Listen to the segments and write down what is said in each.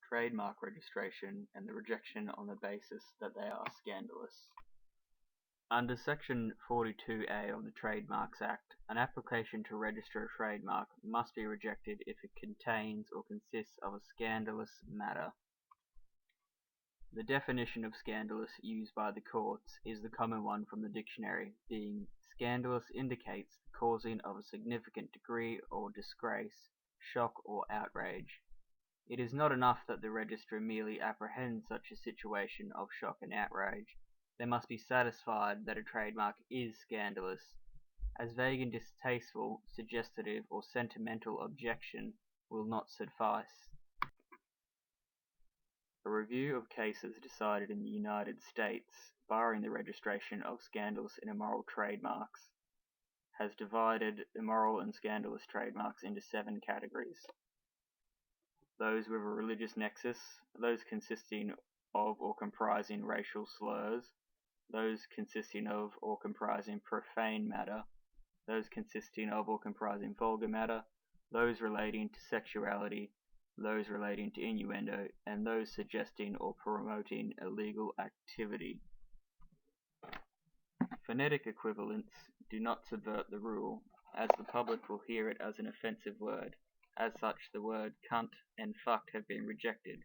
trademark registration and the rejection on the basis that they are scandalous. Under Section 42A of the Trademarks Act, an application to register a trademark must be rejected if it contains or consists of a scandalous matter. The definition of scandalous used by the courts is the common one from the dictionary, being scandalous indicates the causing of a significant degree or disgrace, shock or outrage. It is not enough that the registrar merely apprehends such a situation of shock and outrage. They must be satisfied that a trademark is scandalous, as vague and distasteful, suggestive or sentimental objection will not suffice. A review of cases decided in the United States barring the registration of scandalous and immoral trademarks has divided immoral and scandalous trademarks into 7 categories. Those with a religious nexus, those consisting of or comprising racial slurs, those consisting of or comprising profane matter, those consisting of or comprising vulgar matter, those relating to sexuality, those relating to innuendo, and those suggesting or promoting illegal activity. Phonetic equivalents do not subvert the rule, as the public will hear it as an offensive word. As such, the word cunt and fuck have been rejected.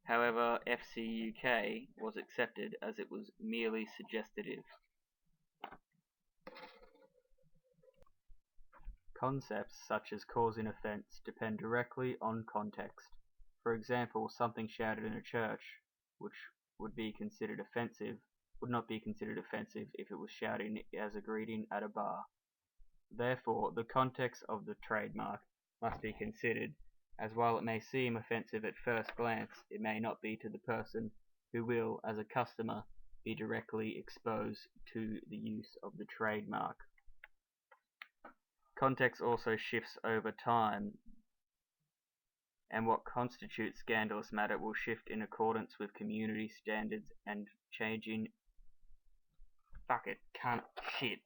However, FCUK was accepted as it was merely suggestive. Concepts such as causing offense depend directly on context. For example, something shouted in a church, which would be considered offensive, would not be considered offensive if it was shouting as a greeting at a bar. Therefore, the context of the trademark must be considered, as while it may seem offensive at first glance, it may not be to the person who will, as a customer, be directly exposed to the use of the trademark. Context also shifts over time, and what constitutes scandalous matter will shift in accordance with community standards and changing shit.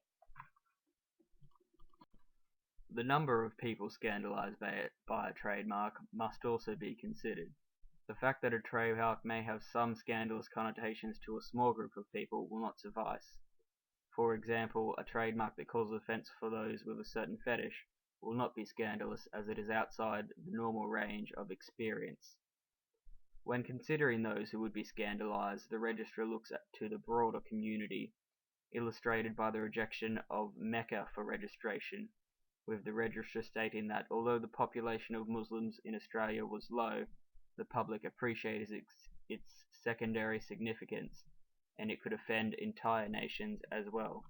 The number of people scandalized by a trademark must also be considered. The fact that a trademark may have some scandalous connotations to a small group of people will not suffice. For example, a trademark that causes offense for those with a certain fetish will not be scandalous as it is outside the normal range of experience. When considering those who would be scandalized, the registrar looks to the broader community, illustrated by the rejection of Mecca for registration, with the registrar stating that although the population of Muslims in Australia was low, the public appreciated its secondary significance, and it could offend entire nations as well.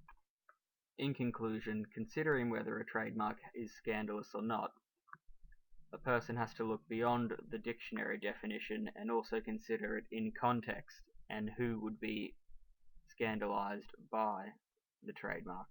In conclusion, considering whether a trademark is scandalous or not, a person has to look beyond the dictionary definition and also consider it in context and who would be scandalized by the trademark.